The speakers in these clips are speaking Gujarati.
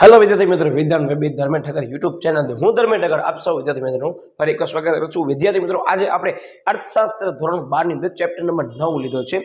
हेलो विद्यार्थी मित्रों, विज्ञान वेबी धर्मेश ઠક્કર યુટ્યુબ ચેનલ હું ધર્મેશ ઠક્કર આપ સૌ વિદ્યાર્થી મિત્રો ફરી એક સ્વાગત કરું છું। વિદ્યાર્થી મિત્રો, આજે આપણે અર્થશાસ્ત્ર ધોરણ 12 ની અંદર ચેપ્ટર નંબર 9 લીધો છે,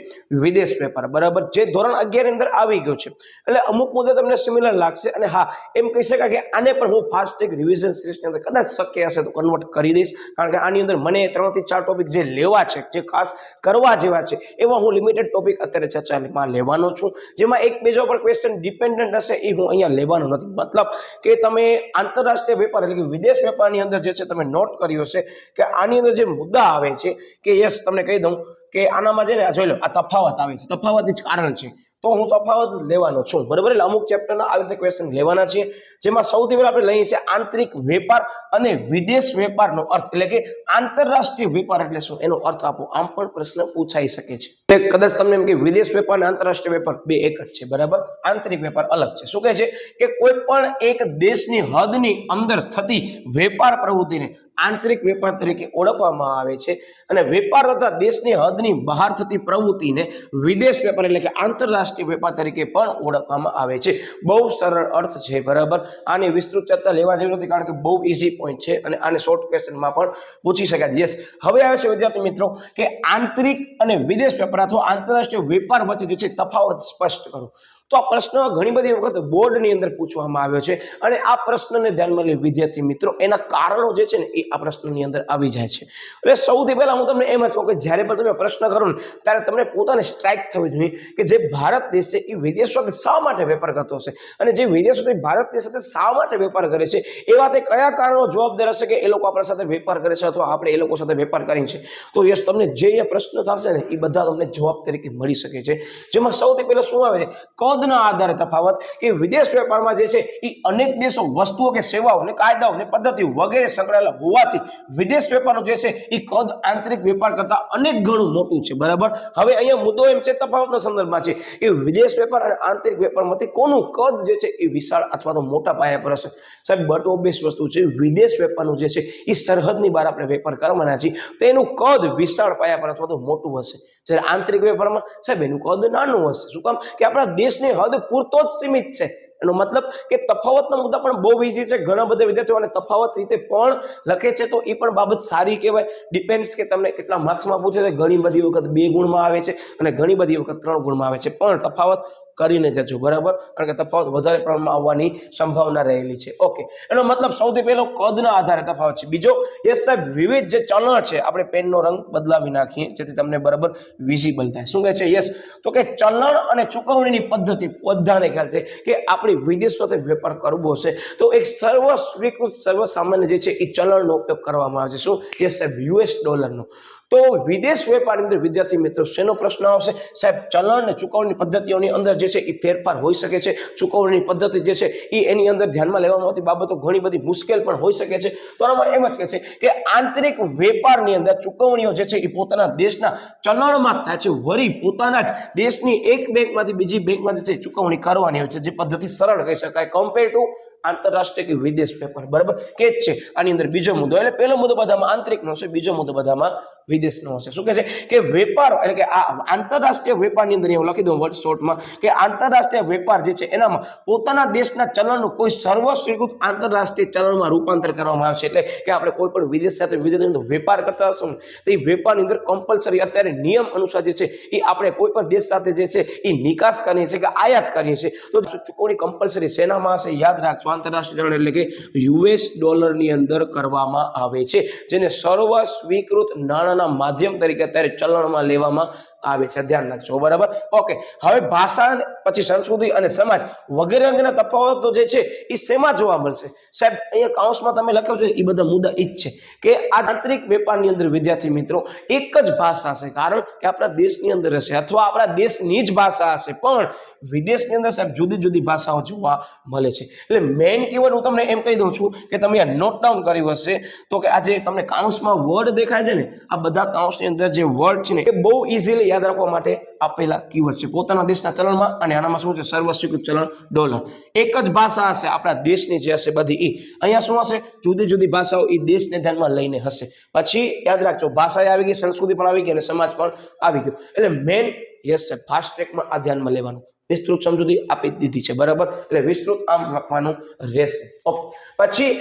વિદેશ વેપાર, બરાબર, જે ધોરણ 11 ની અંદર આવી ગયો છે। એટલે અમુક મુદ્દે તમને સિમિલર લાગશે અને હા, એમ કહી શકાય કે આને પણ હું ફાસ્ટ ટ્રેક રિવિઝન સિરીઝની અંદર કદાચ શક્ય હશે તો કન્વર્ટ કરી દઈશ, કારણ કે આની અંદર મને 3 થી 4 ટોપિક જે લેવા છે, જે ખાસ કરવા જેવા છે, એવા હું લિમિટેડ ટોપિક અત્યારે ચર્ચામાં લેવાનો છું, જેમાં એક બેજો પર ક્વેશ્ચન ડિપેન્ડન્ટ હશે એ હું અહીંયા લેવાનો નથી। मतलब કે તમે આંતરરાષ્ટ્રીય વેપાર એટલે કે વિદેશ વેપારની અંદર જે છે તમે નોટ કર્યો છે કે આની અંદર જે મુદ્દા આવે છે કે યસ તમને કહી દઉં કે આનામાં છે ને આ જોઈ લો, આ તફાવત આવે છે, તફાવતની જ કારણ છે, તો હું તફાવત લેવાનો છું, બરાબર। એટલે અમુક ચેપ્ટરના આવી રીતે ક્વેશ્ચન લેવાના છે, જેમાં સૌથી પહેલા આપણે લઈએ છીએ આંતરિક વેપાર અને વિદેશ વેપારનો અર્થ, એટલે કે આંતરરાષ્ટ્રીય વેપાર એટલે શું એનો અર્થ આપો, આમ પણ પ્રશ્ન પૂછાઈ શકે છે। કદાચ તમને એમ કે વિદેશ વેપાર અને આંતરરાષ્ટ્રીય વેપાર બે એક જ છે, બરાબર, આંતરિક વેપાર અલગ છે। શું કહે છે કે કોઈ પણ એક દેશની હદની અંદર થતી વેપાર પ્રવૃત્તિને આંતરિક વેપાર તરીકે ઓળખવામાં આવે છે, અને વેપાર તથા દેશની હદની બહાર થતી પ્રવૃત્તિને વિદેશ વેપાર એટલે કે આંતરરાષ્ટ્રીય વેપાર તરીકે પણ ઓળખવામાં આવે છે। બહુ સરળ અર્થ છે, બરાબર, આની વિસ્તૃત ચર્ચા લેવા જેવી નથી, કારણ કે બહુ ઈઝી પોઈન્ટ છે અને આને શોર્ટ ક્વેશ્ચનમાં પણ પૂછી શકાય। યસ, હવે આવે છે વિદ્યાર્થી મિત્રો કે આંતરિક અને વિદેશ વેપાર અથવા આંતરરાષ્ટ્રીય વેપાર વચ્ચે જે છે તફાવત સ્પષ્ટ કરો। તો આ પ્રશ્ન ઘણી બધી વખત બોર્ડની અંદર પૂછવામાં આવ્યો છે, અને આ પ્રશ્નને ધ્યાનમાં લઈ વિદ્યાર્થી મિત્રો એના કારણો જે છે ને એ આ પ્રશ્નની અંદર આવી જાય છે। એટલે સૌથી પહેલા હું તમને એમ જ કહું કે જ્યારે પણ તમે પ્રશ્ન કરો ને ત્યારે તમને પોતાને સ્ટ્રાઇક થવી જોઈએ કે જે ભારત દેશ છે એ વિદેશ સાથે શા માટે વેપાર કરતો હશે, અને જે વિદેશોથી ભારત દેશ સાથે શા માટે વેપાર કરે છે, એવા તે કયા કારણો જવાબદાર હશે કે એ લોકો આપણા સાથે વેપાર કરે છે અથવા આપણે એ લોકો સાથે વેપાર કરીએ છીએ। તો યસ, તમને જે પ્રશ્ન થશે ને એ બધા તમને જવાબ તરીકે મળી શકે છે, જેમાં સૌથી પહેલા શું આવે છે, કદના આધારે તફાવત, કે વિદેશ વેપારમાં જે છે એ અનેક દેશો વસ્તુઓ કે સેવાઓ ને કાયદાઓ ને પદ્ધતિઓ વગેરે સંકળાયેલા હોવાથી વિદેશ વેપારનું જે છે એ કદ આંતરિક વેપાર કરતા અનેક ગણું મોટું છે, બરાબર। હવે અહીંયા મુદ્દો એમ છે તફાવતના સંદર્ભમાં છે કે વિદેશ વેપાર અને આંતરિક વેપારમાંથી કોનું કદ જે છે એ વિશાળ અથવા તો મોટા પાયા પર હશે। સાહેબ, બટ ઓબ્વિયસ વસ્તુ છે, વિદેશ વેપારનું જે છે એ સરહદની બહાર આપણે વેપાર કરવાના છીએ, તો એનું કદ વિશાળ પાયા પર અથવા તો મોટું હશે, જ્યારે આંતરિક વેપારમાં સાહેબ એનું કદ નાનું હશે। શું કામ કે આપણા દેશની હદ પૂરતો જ સીમિત છે। એનો મતલબ કે તફાવતના મુદ્દા પણ બહુ ઈઝી છે, ઘણા બધા વિદ્યાર્થીઓને તફાવત રીતે પણ લખે છે, તો એ પણ બાબત સારી કહેવાય। ડિપેન્ડ્સ કે તમને કેટલા માર્ક્સમાં પૂછે છે, ઘણી બધી વખત 2 ગુણમાં આવે છે અને ઘણી બધી વખત 3 ગુણમાં આવે છે, પણ તફાવત કરીને જજો, બરાબર, કારણ કે તફાવત વધારે પ્રમાણમાં આવવાની સંભાવના રહેલી છે। ઓકે, એનો મતલબ સૌથી પહેલો કદના આધારે તફાવત છે। બીજો, યસ સાહેબ, વિવિધ જે ચલણ છે, આપણે પેનનો રંગ બદલાવી નાખીએ જેથી તમને બરાબર વિઝિબલ થાય। શું કહે છે? યસ, તો કે ચલણ અને ચૂકવણીની પદ્ધતિ બધાને ખ્યાલ છે કે આપણે વિદેશ સાથે વેપાર કરવો છે તો એક સર્વ સ્વીકૃત સર્વસામાન્ય જે છે એ ચલણનો ઉપયોગ કરવામાં આવે છે। શું? યસ સાહેબ, US ડોલરનો। તો વિદેશ વેપારની અંદર વિદ્યાર્થી મિત્રો શેનો પ્રશ્ન આવશે? સાહેબ, ચલણ અને ચૂકવણી પદ્ધતિઓની અંદર જે છે એ ફેરફાર હોઈ શકે છે, ચૂકવણી પદ્ધતિ જે છે એ એની અંદર ધ્યાનમાં લેવામાં આવતી બાબતો ઘણી બધી મુશ્કેલ પણ હોઈ શકે છે। તો આમાં એમ જ કહે છે કે આંતરિક વેપારની અંદર ચૂકવણીઓ જે છે એ પોતાના દેશના ચલણમાં થાય છે, વળી પોતાના જ દેશની એક બેંકમાંથી બીજી બેંકમાં જે ચૂકવણી કરવાની હોય છે, જે પદ્ધતિ સરળ કહી શકાય કમ્પેર ટુ આંતરરાષ્ટ્રીય કે વિદેશ વેપાર, બરાબર, કે જ છે। આની અંદર બીજો મુદ્દો, એટલે પહેલો મુદ્દો બધામાં આંતરિકનો હશે, બીજો મુદ્દો બધામાં વિદેશનો હશે। શું કહે છે કે વેપાર એટલે કે આ આંતરરાષ્ટ્રીય વેપારની અંદર હું લખી દઉં વર્ડ શોર્ટમાં કે આંતરરાષ્ટ્રીય વેપાર જે છે એનામાં પોતાના દેશના ચલણનું કોઈ સર્વ સ્વીકૃત આંતરરાષ્ટ્રીય ચલણમાં રૂપાંતર કરવામાં આવે છે। એટલે કે આપણે કોઈ પણ વિદેશ સાથે વિદેશનો વેપાર કરતા હશું તો એ વેપારની અંદર કમ્પલસરી અત્યારે નિયમ અનુસાર જે છે એ આપણે કોઈ પણ દેશ સાથે જે છે એ નિકાસ કરીએ છીએ કે આયાત કરીએ છીએ, તો ચૂકવણી કમ્પલસરી શેનામાં હશે? યાદ રાખજો, આંતરરાષ્ટ્રીય ચલણ એટલે કે US ડોલરની અંદર કરવામાં આવે છે, જેને સર્વ સ્વીકૃત નાણાંના માધ્યમ તરીકે અત્યારે ચલણમાં લેવામાં આવે છે, ધ્યાન રાખજો, બરાબર। ઓકે, હવે ભાષા પછી સંસ્કૃતિ અને સમાજ વગેરે અંગેના તફાવતો જે છે એ શેમાં જોવા મળશે? સાહેબ, અહીંયા કાઉન્સમાં તમે લખ્યો છે એ બધા મુદ્દા ઈ જ છે કે આ આંતરિક વેપારની અંદર વિદ્યાર્થી મિત્રો એક જ ભાષા હશે, કારણ કે આપણા દેશની અંદર હશે અથવા આપણા દેશની જ ભાષા હશે, પણ વિદેશની અંદર સાહેબ જુદી જુદી ભાષાઓ જોવા મળે છે। એટલે મેઇન કીવર્ડ હું તમને એમ કહી દઉં છું કે તમે આ નોટ ડાઉન કર્યું હશે તો કે આ જે તમને કાઉન્સમાં વર્ડ દેખાય છે ને, આ બધા કાઉન્સની અંદર જે વર્ડ છે ને એ બહુ ઇઝીલી યાદ રાખવા માટે આપેલા કીવર્ડ છે, પોતાના દેશના ચલણમાં, અને આનામાં શું છે? સર્વ સ્વીકૃત ચલણ ડોલર। એક જ ભાષા હશે આપણા દેશની જે હશે બધી, ઈ અહીંયા શું હશે? જુદી જુદી ભાષાઓ એ દેશને ધ્યાનમાં લઈને હશે। પછી યાદ રાખજો, ભાષા આવી ગઈ, સંસ્કૃતિ પણ આવી ગઈ અને સમાજ પણ આવી ગયો। એટલે મેઇન યસ છે, ફાસ્ટ ટ્રેકમાં આ ધ્યાનમાં લેવાનું। વિસ્તૃત સમજૂતી આપી દીધી છે, બરાબર. એટલે વિસ્તૃત આમ લખવાનું રહેશે. ઓકે, પછી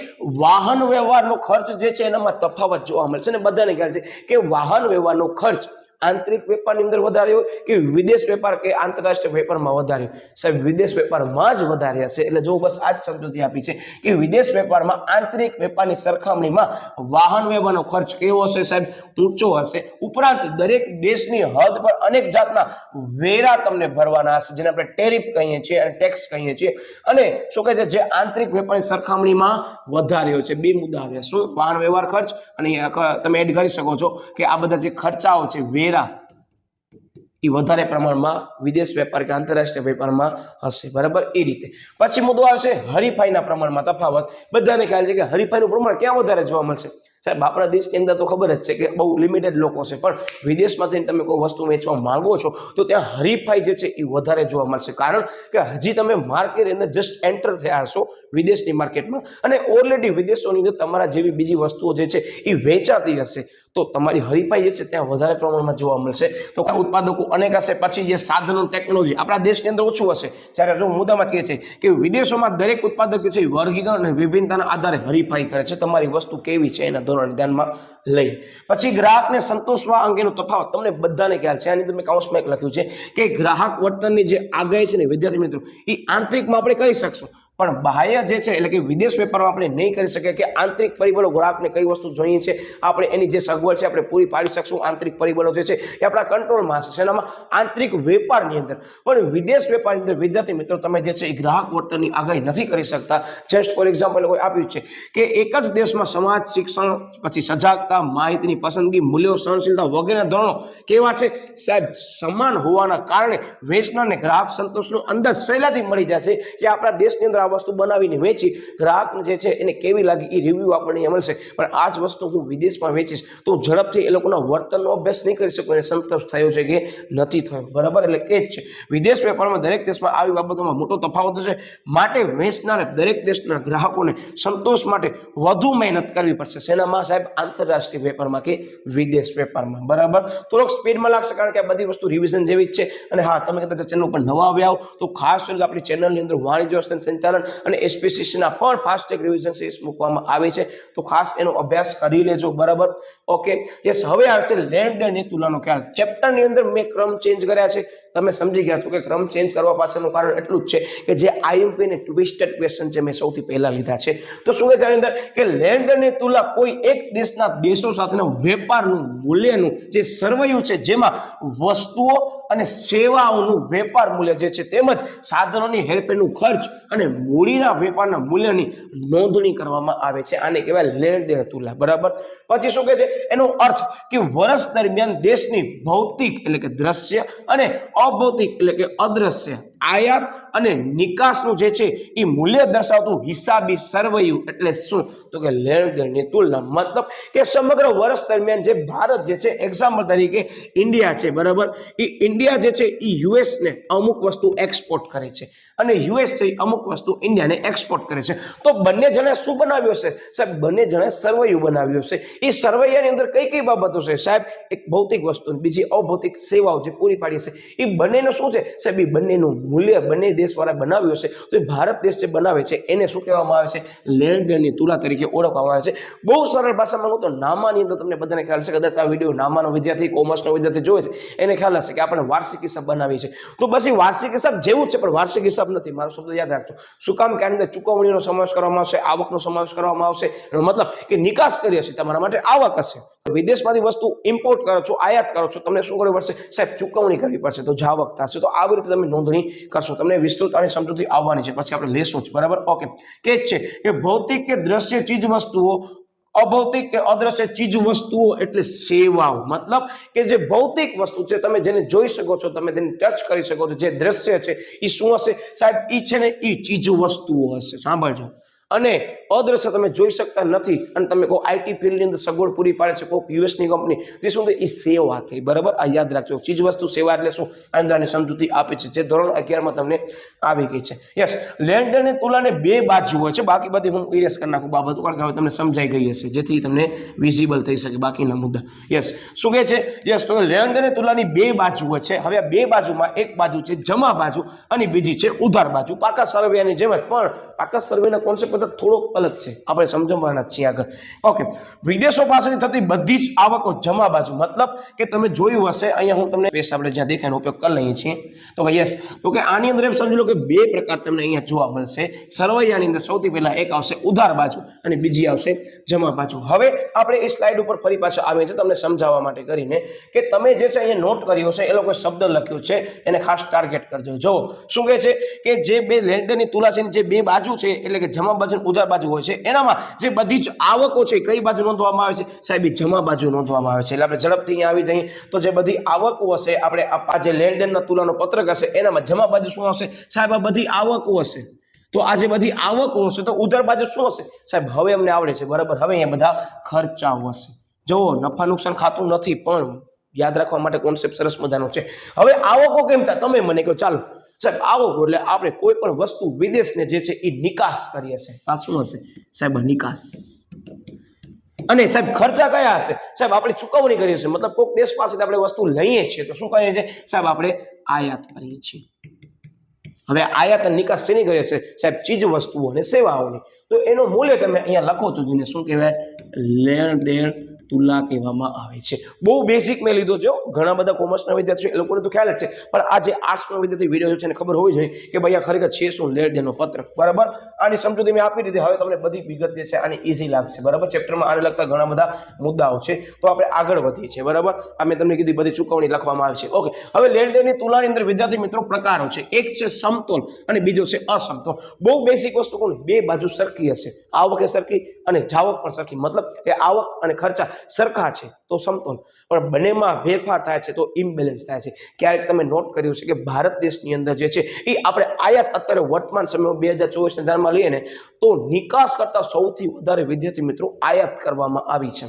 વાહન વ્યવહારનો ખર્ચ જે છે એનામાં તફાવત જોવા મળશે ને બધાને ખ્યાલ છે કે વાહન વ્યવહારનો ખર્ચ આંતરિક વેપારની અંદર વધારે હોય કે વિદેશ વેપાર કે આંતરરાષ્ટ્રીય વેપારમાં વધારે હોય? સાહેબ વિદેશ વેપારમાં જ વધારે હશે. એટલે જો બસ આ જ સમજૂતી આપી છે કે વિદેશ વેપારમાં આંતરિક વેપારની સરખામણીમાં વાહન વ્યવહારનો ખર્ચ કેવો હશે? સાહેબ ઊંચો હશે. ઉપરાંત દરેક દેશની હદ પર અનેક જાતના વેરા તમને ભરવાના હશે, જેને આપણે ટેરિફ કહીએ છીએ અને ટેક્સ કહીએ છીએ. અને શું કહે છે, જે આંતરિક વેપારની સરખામણીમાં વધારે હોય છે. બે મુદ્દા આવ્યા, શું? વાહન વ્યવહાર ખર્ચ, અને તમે એડ કરી શકો છો કે આ બધા જે ખર્ચાઓ છે એ વધારે પ્રમાણમાં વિદેશ વેપાર કે આંતરરાષ્ટ્રીય વેપારમાં હશે, બરાબર. એ રીતે પછી મુદ્દો આવશે હરીફાઈના પ્રમાણમાં તફાવત. બધાને ખ્યાલ છે કે હરીફાઈનું પ્રમાણ ક્યાં વધારે જોવા મળશે? સાહેબ આપણા દેશની અંદર તો ખબર જ છે કે બહુ લિમિટેડ લોકો છે, પણ વિદેશમાંથી તમે કોઈ વસ્તુ વેચવા માંગો છો તો ત્યાં હરીફાઈ જે છે એ વધારે જોવા મળશે. કારણ કે હજી તમે માર્કેટની અંદર જસ્ટ એન્ટર થયા હશો વિદેશની માર્કેટમાં, અને ઓલરેડી વિદેશોની અંદર તમારા જેવી બીજી વસ્તુઓ જે છે એ વેચાતી હશે, તો તમારી હરીફાઈ જે છે ત્યાં વધારે પ્રમાણમાં જોવા મળશે. તો ઉત્પાદકો અનેક હશે. પછી જે સાધનો ટેકનોલોજી આપણા દેશની અંદર ઓછું હશે, જ્યારે જો મુદ્દામાં કહે છે કે વિદેશોમાં દરેક ઉત્પાદક છે વર્ગીકરણ અને વિભિન્નતાના આધારે હરીફાઈ કરે છે તમારી વસ્તુ કેવી છે એના ધોરણે ધ્યાનમાં લઈ. પછી ગ્રાહકને સંતોષવા અંગેનો તફાવત તમને બધાને ખ્યાલ છે. આની તમે કાઉન્સમાં એક લખ્યું છે કે ગ્રાહક વર્તનની જે આગાહી છે ને વિદ્યાર્થી મિત્રો, એ આંતરિકમાં આપણે કરી શકશું, પણ બાહ્ય જે છે એટલે કે વિદેશ વેપારમાં આપણે નહીં કરી શકીએ. કે આંતરિક પરિબળો ગ્રાહકને કઈ વસ્તુ જોઈએ છે આપણે એની જે સગવડ છે આપણે પૂરી પાડી શકશું. આંતરિક પરિબળો જે છે એ આપણા કંટ્રોલમાં હશે, એનામાં આંતરિક વેપારની અંદર. પણ વિદેશ વેપારની અંદર વિદ્યાર્થી મિત્રો તમે જે છે એ ગ્રાહક વર્તનની આગાહી નથી કરી શકતા. જસ્ટ ફોર એક્ઝામ્પલ કોઈ આપ્યું છે કે એક જ દેશમાં સમાજ, શિક્ષણ, પછી સજાગતા, માહિતીની પસંદગી, મૂલ્યો, સહનશીલતા વગેરે ધોરણો કેવા છે? સાહેબ સમાન હોવાના કારણે વેચનારને ગ્રાહક સંતોષનો અંદાજ સહેલાથી મળી જાય છે કે આપણા દેશની અંદર આ વસ્તુ બનાવીને વેચી ગ્રાહકને જે છે એને કેવી લાગી એ રિવ્યુ આપણને મળશે. પણ આ જ વસ્તુ હું વિદેશમાં વેચીશ તો ઝડપથી એ લોકોના વર્તનનો અભ્યાસ નહીં કરી શકું એને સંતોષ થયો છે કે નથી થયો, બરાબર. એટલે એ જ છે વિદેશ વેપારમાં દરેક દેશમાં આવી બાબતોમાં મોટો તફાવત છે. માટે વેચનારે દરેક દેશના ગ્રાહકોને સંતોષ માટે વધુ મહેનત કરવી પડશે. શેનામાં? સાહેબ આંતરરાષ્ટ્રીય વેપારમાં કે વિદેશ વેપારમાં, બરાબર. થોડોક સ્પીડમાં લાગશે કારણ કે આ બધી વસ્તુ રિવિઝન જેવી જ છે. અને હા, તમે કદાચ ચેનલ ઉપર નવા આવ્યા હો તો ખાસ કરીને આપણી ચેનલની અંદર વાણિજ્ય સંચાલન અને એસપીસીસીના પણ ફાસ્ટ ટ્રેક રિવિઝન સિરીઝ મૂકવામાં આવે છે, તો ખાસ એનો અભ્યાસ કરી લેજો, બરાબર. Okay, yes. હવે આવશે લેણ દેણની તુલનાનો ખ્યાલ. ચેપ્ટરની અંદર મેં ક્રમ ચેન્જ કર્યા છે, તમે સમજી ગયા છો કે ક્રમ ચેન્જ કરવા પાછળનું કારણ એટલું જ છે કે જે આઈએમપી ને ટ્વિસ્ટેડ ક્વેશ્ચન છે મેં સૌથી પહેલા લીધા છે. તો શું છે આની અંદર કે લેણ દેણની તુલના કોઈ એક દેશના દેશો સાથેના વેપારનું મૂલ્યનું જે સરવૈયું છે, જેમાં વસ્તુઓ અને સેવાઓનું વેપાર મૂલ્ય જે છે તેમજ સાધનોની હેરફેરનું ખર્ચ અને મૂડીના વેપારના મૂલ્યની નોંધણી કરવામાં આવે છે. આને કહેવાય લેણ દેણ તુલના, બરાબર. પછી શું કહે છે એનો અર્થ કે વર્ષ દરમિયાન દેશની ભૌતિક એટલે કે દ્રશ્ય અને અભૌતિક એટલે કે અદ્રશ્ય આયાત અને નિકાસનું જે છે એ મૂલ્ય દર્શાવતું હિસાબી સરવૈયું એટલે શું? તો કે લેણ દેણની તુલના. મતલબ કે સમગ્ર વર્ષ દરમિયાન જે ભારત જે છે, એક્ઝામ્પલ તરીકે ઇન્ડિયા છે, બરાબર, એ ઇન્ડિયા જે છે એ યુએસ ને અમુક વસ્તુ એક્સપોર્ટ કરે છે અને યુએસ છે અમુક વસ્તુ ઇન્ડિયાને એક્સપોર્ટ કરે છે. તો બંને જણે શું બનાવ્યું હશે? સાહેબ બંને જણે સરવૈયું બનાવ્યું હશે. એ સરવૈયાની અંદર કઈ કઈ બાબતો છે? સાહેબ એક ભૌતિક વસ્તુ, બીજી અભૌતિક સેવાઓ જે પૂરી પાડી છે. એ બંનેનું શું છે? સાહેબ એ બંનેનું મૂલ્ય બંને દેશવાળા બનાવ્યું હશે. તો એ ભારત દેશ જે બનાવે છે એને શું કહેવામાં આવે છે? લેણ દેણની તુલના તરીકે ઓળખવામાં આવે છે. બહુ સરળ ભાષામાં હું તો નામાની અંદર તમને બધાને ખ્યાલ છે, કદાચ આ વિડીયો નામાનો વિદ્યાર્થી, કોમર્સનો વિદ્યાર્થી જોવે છે એને ખ્યાલ હશે કે આપણે વાર્ષિક હિસાબ બનાવી છે. તો બસ એ વાર્ષિક હિસાબ જેવું છે, પણ વાર્ષિક હિસાબ નથી. મારો શબ્દ યાદ રાખજો. શું કામ? કે આની અંદર ચૂકવણીનો સમાવેશ કરવામાં આવશે, આવકનો સમાવેશ કરવામાં આવશે. એનો મતલબ કે નિકાસ કરી હશે, તમારા માટે આવક હશે. વિદેશમાંથી વસ્તુ ઇમ્પોર્ટ કરો છો, આયાત કરો છો, તમને શું કરવું પડશે? સાહેબ ચૂકવણી કરવી પડશે, તો જાવક થશે. તો આવી રીતે તમે નોંધણી કરશો, તમને વિસ્તૃત અને સમજૂતી આવવાની છે, પછી આપણે લેશું જ, બરાબર. ઓકે, કે છે કે ભૌતિક કે દ્રશ્ય ચીજ વસ્તુઓ, અભૌતિક કે અદ્રશ્ય ચીજ વસ્તુઓ એટલે સેવાઓ. મતલબ કે જે ભૌતિક વસ્તુ છે તમે જેને જોઈ શકો છો, તમે તેને ટચ કરી શકો છો, જે દ્રશ્ય છે એ શું હશે? સાહેબ એ છે ને એ ચીજ વસ્તુઓ હશે. સાંભળજો. અને અદ્રશ્ય તમે જોઈ શકતા નથી અને તમે કોઈ આઈટી ફિલ્ડની અંદર સગવડ પૂરી પાડે છે કોઈ યુએસની કંપની, તે શું એ સેવા થઈ, બરાબર? આ યાદ રાખજો, ચીજ વસ્તુ સેવા એટલે શું? અંદરની સમજૂતી આપે છે, જે ધોરણ 11માં તમને આવી ગઈ છે. યસ, લેણદેણની તુલનાને બે બાજુ હોય છે, બાકી બધી હું ઇરેઝ કરી નાખું બાબતો, કારણ કે હવે તમને સમજાઈ ગઈ હશે, જેથી તમને વિઝિબલ થઈ શકે બાકીના મુદ્દા. યસ, શું કહે છે? યસ, તો લેણદેણની તુલનાની બે બાજુ હોય છે. હવે આ બે બાજુમાં એક બાજુ છે જમા બાજુ અને બીજી છે ઉધાર બાજુ. પાકા સર્વેની જેમ જ, પણ પાકા સર્વેના કોન્સેપ્ટ બધા થોડોક અલગ છે, આપણે સમજવાના છીએ આગળ. ઓકે, વિદેશો પાસેથી થતી બધી જ આવકો જમા બાજુ, મતલબ કે તમે જોયું હશે, અહીંયા હું તમને પેશ આપણે જ્યાં દેખાયનો ઉપયોગ કરી લઈએ છીએ. તો યસ, તો કે આની અંદર એમ સમજી લો કે બે પ્રકાર તમને અહીંયા જોવા મળશે. સરવૈયાની અંદર સૌથી પહેલા એક આવશે ઉધાર બાજુ અને બીજી આવશે જમા બાજુ. હવે આપણે એ સ્લાઇડ ઉપર ફરી પાછા આવીએ છીએ તમને સમજાવવા માટે કરીને કે તમે જે છે અહીંયા નોટ કર્યો છે, એ લોકો શબ્દ લખ્યો છે, એને ખાસ ટાર્ગેટ કરજો. જો શું કહે છે કે જે બે લેણદેણની તુલા છે, જે બે બાજુ છે, એટલે કે જમા બાજુ અને ઉધાર બાજુ હોય છે, એનામાં જે બધી જ આવકો છે કઈ બાજુ નોંધવામાં આવે છે? સાહેબ, જમા બાજુ નોંધવામાં આવે છે. એટલે આપણે ઝડપથી અહીંયા આવી જઈએ તો જે બધી આવકો હશે, આપણે આ જે લેણદેણના તુલાનો પત્રક હશે, એનામાં જમા બાજુ શું આવશે? સાહેબ, આ બધી આવકો હશે. તો આ જે બધી આવકો હશે તો ઉધાર બાજુ શું હશે? સાહેબ, હવે અમને આવડે છે, બરાબર? હવે અહીંયા બધા ખર્ચાઓ હશે. જુઓ, નફા નુકસાન ખાતું નથી, પણ યાદ રાખવા માટે કોન્સેપ્ટ સરસ મજાનો છે. હવે આવકો કેમ થાય? તમે મને કહો. ચાલો સાહેબ, આવકો એટલે આપણે કોઈ પણ વસ્તુ વિદેશને જે છે એ નિકાસ કરીએ છીએ. આ શું હશે? સાહેબ, નિકાસ. અને સાહેબ, ખર્ચા કયા હશે? સાહેબ, આપણે ચૂકવણી કરીએ છીએ, મતલબ કોઈક દેશ પાસેથી આપણે વસ્તુ લઈએ છીએ તો શું કરીએ છીએ? સાહેબ, આપણે આયાત કરીએ છીએ. હવે આયાત અને નિકાસ શેની કરીએ છીએ? સાહેબ, ચીજ વસ્તુઓ અને સેવાઓની. તો એનું મૂલ્ય તમે અહીંયા લખો છો, જેને શું કહેવાય? લેણ દેણ તુલા કહેવામાં આવે છે. બહુ બેઝિક મેં લીધો છે, ઘણા બધા કોમર્સના વિદ્યાર્થીઓ એ લોકોને તો ખ્યાલ જ છે, પણ આ જે આર્ટ્સનો વિદ્યાર્થી વિડીયો છે એને ખબર હોવી જોઈએ કે ભાઈ આ ખરેખર છે શું લેણદેણનો પત્રક, બરાબર? આની સમજૂતી મેં આપી દીધી. હવે તમને બધી વિગત જે છે આની ઈઝી લાગશે, બરાબર? ચેપ્ટરમાં આને લગતા ઘણા બધા મુદ્દાઓ છે, તો આપણે આગળ વધીએ છીએ, બરાબર? આ મેં તમને કીધી બધી ચૂકવણી લખવામાં આવે છે. ઓકે, હવે લેણદેણની તુલાની અંદર વિદ્યાર્થી મિત્રો પ્રકારો છે. એક છે સમતોલ અને બીજો છે અસમતોલ. બહુ બેઝિક વસ્તુ કોણ? બે બાજુ સરખી હશે, આવક સરખી અને જાવક પણ સરખી, મતલબ કે આવક અને ખર્ચા સરખા છે તો સમતોલ, પણ બંનેમાં ફેરફાર થાય છે તો ઇમ્બેલેન્સ થાય છે. ક્યારેક તમે નોટ કર્યું છે કે ભારત દેશની અંદર જે છે એ આપણે આયાત અત્યારે વર્તમાન સમય 2024 ધ્યાનમાં લઈએ ને તો નિકાસ કરતા સૌથી વધારે વિદ્યાર્થી મિત્રો આયાત કરવામાં આવી છે.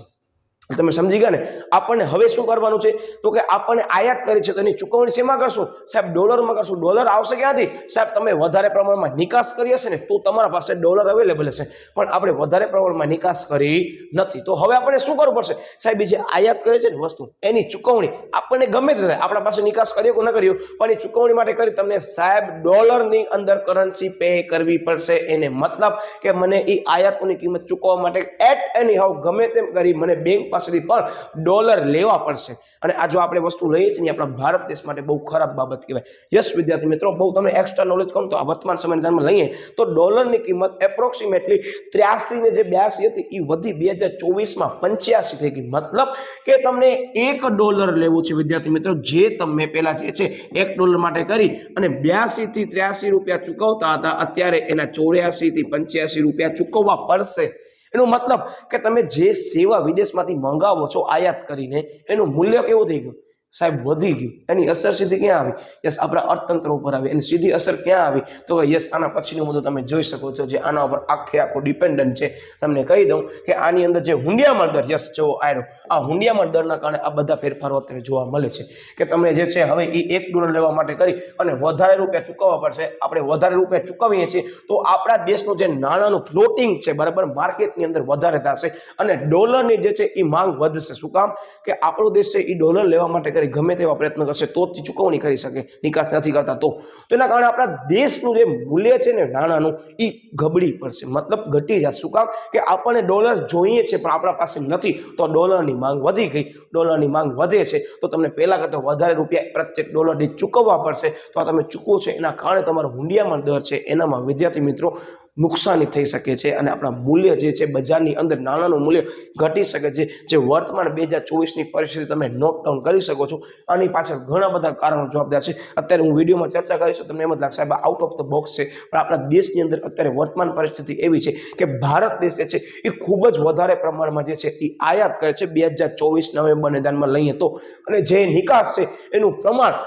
તમે સમજી ગયા ને? આપણને હવે શું કરવાનું છે તો કે આપણને આયાત કરી છે તો એની ચૂકવણી શેમાં કરશું? સાહેબ, ડોલરમાં કરશું. ડોલર આવશે ક્યાંથી? સાહેબ, તમે વધારે પ્રમાણમાં નિકાસ કરી હશે ને તો તમારા પાસે ડોલર અવેલેબલ હશે, પણ આપણે વધારે પ્રમાણમાં નિકાસ કરી નથી. તો હવે આપણે શું કરવું પડશે? સાહેબ, જે આયાત કરે છે ને વસ્તુ, એની ચૂકવણી આપણને ગમે તે થાય, આપણા પાસે નિકાસ કર્યો કે ન કર્યો, પણ એ ચૂકવણી માટે કરી તમને સાહેબ ડોલરની અંદર કરન્સી પે કરવી પડશે. એને મતલબ કે મને એ આયાતોની કિંમત ચૂકવવા માટે એટ એની હાઉ ગમે તેમ કરી મને બેંક પાસેથી પણ ડોલર લેવા પડશે. અને આ જો આપણે વસ્તુ લઈએ છીએ આપણા ભારત દેશ માટે બહુ ખરાબ બાબત કહેવાય. યસ વિદ્યાર્થી મિત્રો, બહુ તમે એક્સ્ટ્રા નોલેજ કહો તો આ વર્તમાન સમયના ધ્યાનમાં લઈએ તો ડોલરની કિંમત એપ્રોક્સિમેટલી 83 ને જે 82 હતી એ વધી 2024માં 85 થઈ ગઈ. મતલબ કે તમને $1 લેવું છે વિદ્યાર્થી મિત્રો, જે તમે પહેલા જે છે $1 માટે કરી અને 82 થી 83 રૂપિયા ચૂકવતા હતા, અત્યારે એના 84 થી 85 રૂપિયા ચૂકવવા પડશે. એનો મતલબ કે તમે જે સેવા વિદેશમાંથી મંગાવો છો આયાત કરીને, એનું મૂલ્ય કેવું થઈ ગયું? સાહેબ, વધી ગયું. એની અસર સીધી ક્યાં આવી? યસ, આપણા અર્થતંત્ર ઉપર આવી. એની સીધી અસર ક્યાં આવી? તો યસ, આના પછીનો મુદ્દો તમે જોઈ શકો છો, જે આના ઉપર આખો ડિપેન્ડન્ટ છે. તમને કહી દઉં કે આની અંદર જે હુંડિયામણ દર, યસ જો આવ્યો, આ હુંડિયામણ દરના કારણે આ બધા ફેરફારો અત્યારે જોવા મળે છે કે તમે જે છે હવે એ $1 લેવા માટે કરી અને વધારે રૂપિયા ચૂકવવા પડશે. આપણે વધારે રૂપિયા ચૂકવીએ છીએ તો આપણા દેશનું જે નાણાંનું ફ્લોટિંગ છે, બરાબર, માર્કેટની અંદર વધારે થશે અને ડોલરની જે છે એ માંગ વધશે. શું કામ? કે આપણો દેશ છે એ ડોલર લેવા માટે ગમે તેવા પ્રયત્ન કરશે તો જ ચૂકવણી કરી શકે, નિકાસ નથી કરતા તો એના કારણે આપણા દેશનું જે મૂલ્ય છે ને નાણાંનું એ ગબડી પડશે, મતલબ ઘટી જશે. શું કામ? કે આપણને ડોલર જોઈએ છે પણ આપણા પાસે નથી, તો ડોલરની માંગ વધી ગઈ. ડોલરની માંગ વધે છે તો તમને પહેલા કરતા વધારે રૂપિયા પ્રત્યેક ડોલર દીઠ ચૂકવવા પડશે. તો આ તમે ચૂકવો છો એના કારણે તમારો હુંડિયામણ દર છે એનામાં વિદ્યાર્થી મિત્રો નુકસાની થઈ શકે છે અને આપણા મૂલ્ય જે છે બજારની અંદર નાણાંનું મૂલ્ય ઘટી શકે છે. જે વર્તમાન 2024ની પરિસ્થિતિ તમે નોટ ડાઉન કરી શકો છો. આની પાછળ ઘણા બધા કારણો જવાબદાર છે. અત્યારે હું વિડીયોમાં ચર્ચા કરીશ તો તમને એમ જ લાગશે સાહેબ આઉટ ઓફ ધ બોક્સ છે, પણ આપણા દેશની અંદર અત્યારે વર્તમાન પરિસ્થિતિ એવી છે કે ભારત દેશ જે છે એ ખૂબ જ વધારે પ્રમાણમાં જે છે એ આયાત કરે છે 2024 નવેમ્બરને ધ્યાનમાં લઈએ તો, અને જે નિકાસ છે એનું પ્રમાણ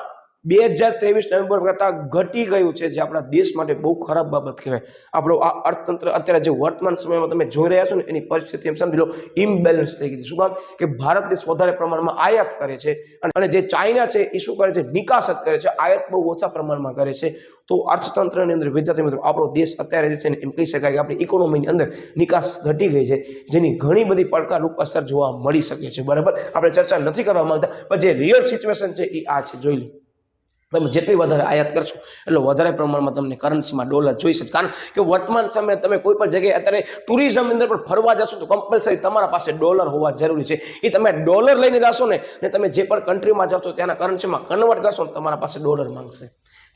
2023 નવેમ્બર કરતા ઘટી ગયું છે, જે આપણા દેશ માટે બહુ ખરાબ બાબત કહેવાય. આપણો આ અર્થતંત્ર અત્યારે જે વર્તમાન સમયમાં તમે જોઈ રહ્યા છો ને એની પરિસ્થિતિ એમ સમજી લો ઇમ્બેલેન્સ થઈ ગઈ છે. શું કામ કે ભારત દેશ વધારે પ્રમાણમાં આયાત કરે છે અને જે ચાઇના છે એ શું કરે છે, નિકાસ જ કરે છે, આયાત બહુ ઓછા પ્રમાણમાં કરે છે. તો અર્થતંત્રની અંદર વિદ્યાર્થી મિત્રો આપણો દેશ અત્યારે જે છે ને એમ કહી શકાય કે આપણી ઇકોનોમીની અંદર નિકાસ ઘટી ગઈ છે, જેની ઘણી બધી પડકારરૂપ અસર જોવા મળી શકે છે. બરાબર, આપણે ચર્ચા નથી કરવા માંગતા, પણ જે રિયલ સિચ્યુએશન છે એ આ છે, જોઈ લો. તમે જેટલી વધારે આયાત કરશો એટલો વધારે પ્રમાણમાં તમને કરન્સીમાં ડોલર જોઈશે. કારણ કે વર્તમાન સમયે તમે કોઈ પણ જગ્યાએ અત્યારે ટુરિઝમ અંદર પણ ફરવા જશો તો કમ્પલસરી તમારા પાસે ડોલર હોવા જરૂરી છે. એ તમે ડોલર લઈને જશો ને તમે જે પણ કન્ટ્રીમાં જશો ત્યાંના કરન્સીમાં કન્વર્ટ કરશો ને તમારા પાસે ડોલર માંગશે.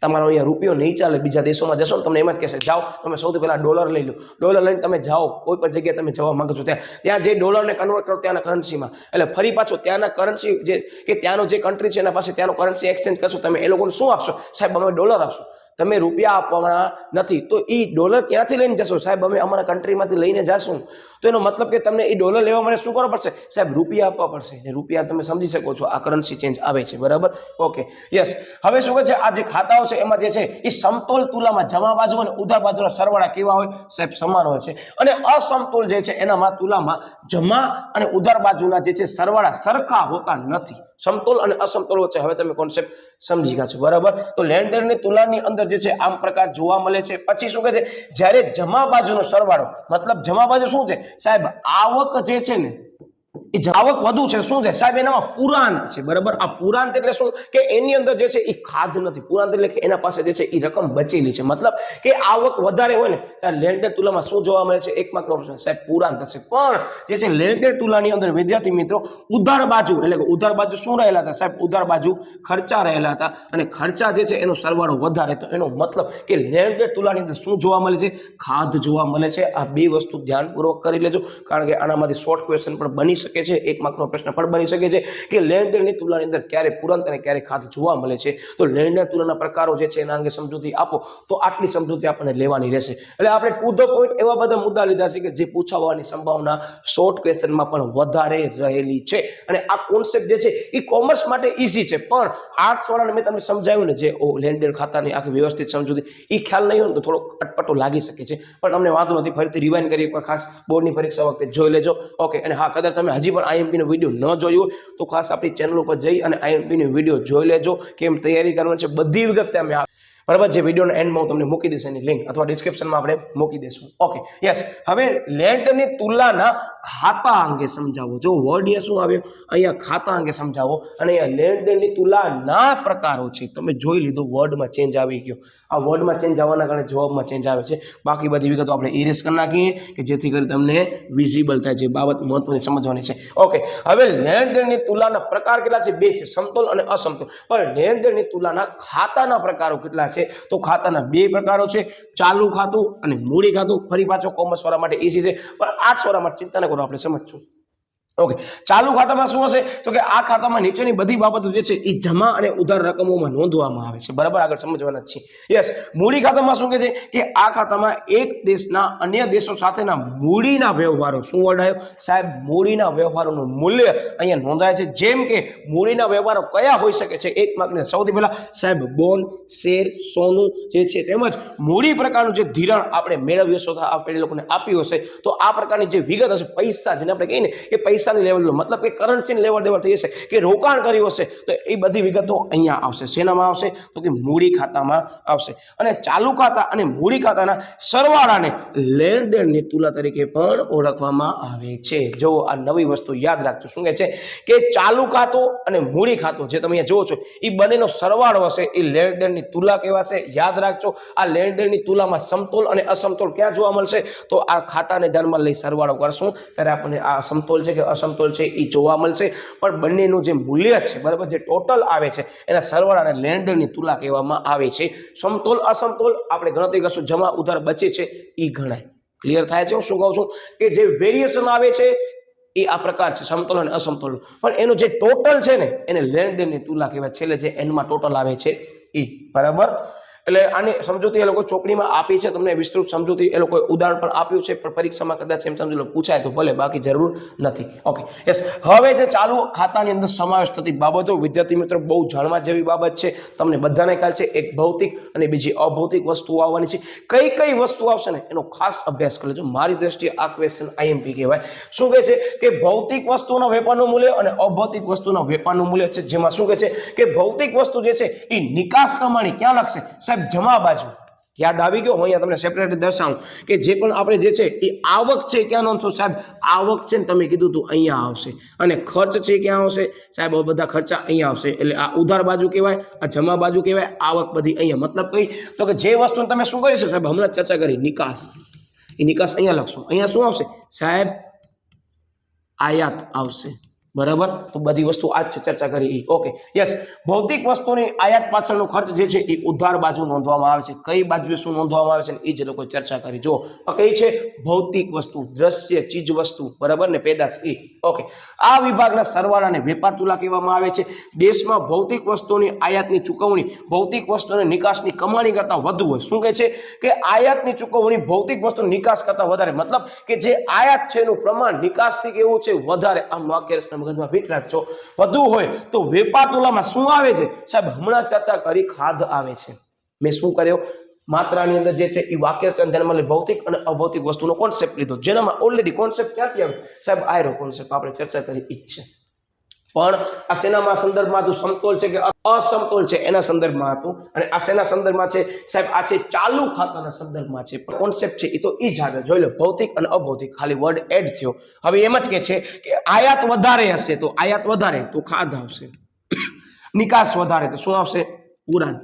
તમારો અહીંયા રૂપિયો નહીં ચાલે. બીજા દેશોમાં જશો ને તમને એમ જ કહેશે જાઓ તમે સૌથી પહેલા ડોલર લઈ લો. ડોલર લઈને તમે જાઓ કોઈ પણ જગ્યાએ તમે જવા માંગો છો ત્યાં જે ડોલરને કન્વર્ટ કરો ત્યાંના કરન્સીમાં, એટલે ફરી પાછો ત્યાંના કરન્સી જે કે ત્યાંનો જે કન્ટ્રી છે એના પાસે ત્યાંનો કરન્સી એક્સચેન્જ કરશો તમે, એ લોકોને શું આપશો? સાહેબ અમે ડોલર આપશો. તમે રૂપિયા આપવાના નથી તો એ ડોલર ક્યાંથી લઈને જશો? સાહેબ અમે અમારા કન્ટ્રીમાંથી લઈને જશું. તો એનો મતલબ કે તમને એ ડોલર લેવા માટે શું કરવું પડશે? સાહેબ રૂપિયા આપવા પડશે. ને રૂપિયા તમે સમજી શકો છો આ કરન્સી ચેન્જ આવે છે. બરાબર, ઓકે, યસ. હવે શું કહે છે, આ જે ખાતાઓ છે એમાં જે છે એ સમતોલ તુલામાં જમા બાજુ અને ઉધાર બાજુના સરવાળા કેવા હોય? સાહેબ સમાન હોય છે. અને અસમતોલ જે છે એનામાં તુલામાં જમા અને ઉધાર બાજુના જે છે સરવાળા સરખા હોતા નથી. સમતોલ અને અસમતોલ વચ્ચે હવે તમે કોન્સેપ્ટ સમજી ગયા છો. બરાબર, તો લેણદેણની તુલનાની અંદર જે છે આમ પ્રકાર જોવા મળે છે. પછી શું કહે છે, જ્યારે જમા બાજુનો સરવાળો, મતલબ જમા બાજુ શું છે સાહેબ? આવક જે છે ને એ આવક વધુ છે. શું છે સાહેબ? એનામાં પુરાંત છે. બરાબર, આ પુરાંત એટલે શું કે એની અંદર જે છે એ ખાધ નથી. પુરાંત એટલે કે એના પાસે જે છે એ રકમ બચેલી છે. મતલબ કે આવક વધારે હોય ને ત્યારે લેણદેણ તુલામાં શું જોવા મળે છે? એક માર્કનો પ્રશ્ન સાહેબ, પુરાંત હશે. પણ જે છે લેણદેણ તુલાની અંદર વિદ્યાર્થી મિત્રો ઉધાર બાજુ એટલે કે ઉધાર બાજુ શું રહેલા હતા સાહેબ? ઉધાર બાજુ ખર્ચા રહેલા હતા અને ખર્ચા જે છે એનો સરવાળો વધારે. તો એનો મતલબ કે લેણદેણ તુલાની અંદર શું જોવા મળે છે? ખાધ જોવા મળે છે. આ બે વસ્તુ ધ્યાનપૂર્વક કરી લેજો, કારણ કે આનામાંથી શોર્ટ ક્વેશ્ચન પણ બની શકે છે, એક માર્કનો પ્રશ્ન પણ બની શકે છે કે લેણદેણની તુલનાની અંદર ક્યારે પુરાંત અને ક્યારે ખાધ જોવા મળે છે. તો લેણદેણ તુલનાના પ્રકારો જે છે એના અંગે સમજૂતી આપો તો આટલી સમજૂતી આપણને લેવાની રહેશે. એટલે આપણે ટુ ધ પોઈન્ટ એવા બધા મુદ્દા લીધા છે કે જે પૂછાવાની સંભાવના શોર્ટ ક્વેશ્ચનમાં પણ વધારે રહેલી છે. અને આ કોન્સેપ્ટ જે છે એ કોમર્સ માટે ઈઝી છે, પણ આર્ટ્સ વાળાને મેં તમને સમજાવ્યું ને જે લેણદેણ ખાતાની આખી વ્યવસ્થિત સમજૂતી એ ખ્યાલ નહીં હોય ને તો થોડોક અટપટો લાગી શકે છે. પણ તમને વાંધો નથી, ફરીથી રિવાઇન્ડ કરી એકવાર ખાસ બોર્ડની પરીક્ષા વખતે જોઈ લેજો. ઓકે, અને હા, કદાચ તમે હજી પણ આઈએમપી નો વિડીયો ન જોયો હોય તો ખાસ આપણી ચેનલ ઉપર જઈ અને આઈએમપી નો વિડીયો જોઈ લેજો, કેમ તૈયારી કરવાની છે બધી વિગત અમે બરાબર જે વિડીયોના એન્ડમાં હું તમને મૂકી દઈશ એની લિંક, અથવા ડિસ્ક્રિપ્શનમાં આપણે મૂકી દઈશું. Okay, yes. હવે લેણદેણની તુલનાના ખાતા અંગે સમજાવો. જો વર્ડ એ શું આવ્યો અહીંયા? ખાતા અંગે સમજાવો. અને અહીંયા લેણદેણની તુલનાના પ્રકારો છે. તમે જોઈ લીધું, વર્ડમાં ચેન્જ આવી ગયો. આ વર્ડમાં ચેન્જ આવવાના કારણે જવાબમાં ચેન્જ આવે છે. બાકી બધી વિગતો આપણે ઇરેઝ કરી નાખીએ કે જેથી કરી તમને વિઝિબલ થાય. જે બાબત મહત્વની સમજવાની છે. ઓકે, હવે લેણદેણની તુલનાના પ્રકાર કેટલા છે? બે છે, સમતોલ અને અસમતોલ. પણ લેણદેણની તુલનાના ખાતાના પ્રકારો કેટલા છે? તો ખાતાના બે પ્રકારો છે, ચાલુ ખાતું અને મૂડી ખાતું. ફરી પાછો કોમર્સ વાળા માટે ઈઝી છે, પણ આર્ટ્સ વાળા માટે ચિંતા ન કરો, આપણે સમજશું. ઓકે, ચાલુ ખાતામાં શું હશે? તો કે આ ખાતામાં નીચેની બધી બાબતો જે છે એ જમા અને ઉધાર રકમોમાં નોંધવામાં આવે છે. બરાબર, આગળ સમજવાના છે. યસ. મૂડી ખાતામાં શું કહે છે કે આ ખાતામાં એક દેશના અન્ય દેશો સાથેના મૂડીના વ્યવહારો, શું વર્ડ આવ્યો સાહેબ? મૂડીના વ્યવહારોનું મૂલ્ય અહીંયા નોંધાય છે. જેમ કે મૂડીના વ્યવહારો કયા હોઈ શકે છે? એક માર્કને સૌથી પહેલા સાહેબ બોન્ડ, શેર, સોનું જે છે, તેમજ મૂડી પ્રકારનું જે ધિરાણ આપણે મેળવ્યું હશે, આપણે લોકોને આપ્યું હશે, તો આ પ્રકારની જે વિગત હશે, પૈસા જેને આપણે કહીએ ને કે પૈસા લેવલ, મતલબ કે કરન્સીની લેવડ દેવડ થઈ હશે કે રોકાણ કર્યું હશે, તો એ બધી વિગતો અહીંયા આવશે. શેનામાં આવશે? તો કે મૂડી ખાતામાં આવશે. અને ચાલુ ખાતા અને મૂડી ખાતાના સરવાળાને લેણદેણની તુલા તરીકે પણ ઓળખવામાં આવે છે. જો આ નવી વસ્તુ યાદ રાખજો. શું કહે છે કે ચાલુ ખાતું અને મૂડી ખાતું જે તમે અહીંયા જોવો છો એ બંનેનો સરવાળો હશે, એ લેણદેણની તુલા કહેવાશે. યાદ રાખજો, આ લેણદેણની તુલામાં સમતોલ અને અસમતોલ ક્યાં જોવા મળશે? તો આ ખાતાને ધ્યાનમાં લઈ સરવાળો કરશું ત્યારે આપણને આ સમતોલ છે કે અસમતોલ છે એ જોવા મળશે. પણ બંનેનું જે મૂલ્ય છે, બરાબર, જે ટોટલ આવે છે એના સરવાળાને લેણદેણની તુલા કહેવામાં આવે છે. સમતોલ અસમતોલ આપણે ગણતરી કરશું, જમા ઉધાર બચે છે એ ગણાય. ક્લિયર થાય છે? હું શું કહું છું કે જે વેરિએશન આવે છે એ આ પ્રકાર છે, સમતોલ અને અસમતોલ. પણ એનું જે ટોટલ છે ને એને લેણદેણની તુલા કહેવાય. છેલ્લે જે એન્ડમાં ટોટલ આવે છે એ. બરાબર, એટલે આની સમજૂતી એ લોકો ચોપડીમાં આપી છે, તમને વિસ્તૃત સમજૂતી એ લોકોએ ઉદાહરણ પણ આપ્યું છે, પણ પરીક્ષામાં કદાચ એમ સમજી લો પૂછાય તો ભલે, બાકી જરૂર નથી. Okay, yes. હવે જે ચાલુ ખાતાની અંદર સમાવેશ થતી બાબતો વિદ્યાર્થી મિત્રો બહુ જાણવા જેવી બાબત છે. તમને બધાને ખ્યાલ છે એક ભૌતિક અને બીજી અભૌતિક વસ્તુઓ આવવાની છે. કઈ કઈ વસ્તુ આવશે ને એનો ખાસ અભ્યાસ કરી લેજો. મારી દ્રષ્ટિએ આ ક્વેશ્ચન આઈએમપી કહેવાય. શું કહે છે કે ભૌતિક વસ્તુના વેપારનું મૂલ્ય અને અભૌતિક વસ્તુના વેપારનું મૂલ્ય છે, જેમાં શું કહે છે કે ભૌતિક વસ્તુ જે છે એ નિકાસ કમાણી ક્યાં લાગશે સાહેબ? જમા બાજુ. યાદ આવી ગયો? હું અહીંયા તમને સેપરેટ દર્શાવું કે જે પણ આપણે જે છે એ આવક છે ક્યાં નોંધશો સાહેબ? આવક છે ને તમે કીધું તું અહીંયા આવશે, અને ખર્ચ છે ક્યાં આવશે સાહેબ? બધા ખર્ચા અહીંયા આવશે. એટલે આ ઉધાર બાજુ કહેવાય, આ જમા બાજુ કહેવાય, આવક બધી અહીંયા. મતલબ કઈ? તો કે જે વસ્તુ તમે શું કરી છે સાહેબ? હમણાં ચર્ચા કરી નિકાસ. એ નિકાસ અહીંયા લખશો. અહીંયા શું આવશે સાહેબ? આયાત આવશે. બરાબર? તો બધી વસ્તુ આજ છે ચર્ચા કરી. Okay, yes. ભૌતિક વસ્તુની આયાત પાછળનો ખર્ચ જે છે એ ઉધાર બાજુ નોંધવામાં આવે છે. કઈ બાજુએ શું નોંધવામાં આવે છે એ જ લોકો ચર્ચા કરી. જો કઈ છે? ભૌતિક વસ્તુ, દ્રશ્ય ચીજ વસ્તુ, બરાબર ને, પેદાશ. ઓકે, આ વિભાગના સરવાળાને વેપાર તુલા કહેવામાં આવે છે. દેશમાં ભૌતિક વસ્તુની આયાતની ચૂકવણી ભૌતિક વસ્તુની નિકાસની કમાણી કરતા વધુ હોય. શું કહે છે કે આયાતની ચૂકવણી ભૌતિક વસ્તુની નિકાસ કરતા વધારે, મતલબ કે જે આયાત છે એનું પ્રમાણ નિકાસથી કેવું છે? વધારે. આ વાક્ય મગજમાં ફિટ રાખજો. વધુ હોય તો વેપાર તુલામાં શું આવે છે સાહેબ? હમણાં ચર્ચા કરી, ખાધ આવે છે. મેં શું કર્યો? માત્રાની અંદર જે છે એ વાક્ય ધ્યાનમાં લઈ ભૌતિક અને અભૌતિક વસ્તુનો કોન્સેપ્ટ લીધો, જેનામાં ઓલરેડી કોન્સેપ્ટ ક્યાંથી આવે સાહેબ? આયરો કોન્સેપ્ટ આપણે ચર્ચા કરી ઈ જ છે. પણ આ સેનામાં સંદર્ભમાં હતું? સમતોલ છે કે અસમતોલ છે એના સંદર્ભમાં હતું. અને આ સેના સંદર્ભમાં છે સાહેબ? આ છે ચાલુ ખાતાના સંદર્ભમાં છે. કોન્સેપ્ટ છે એ તો ઈ જ આગળ જોઈ લો. ભૌતિક અને અભૌતિક, ખાલી વર્ડ એડ થયો. હવે એમ જ કે છે કે આયાત વધારે હશે તો આયાત વધારે તો ખાધ આવશે, નિકાસ વધારે તો શું આવશે? પુરાંત.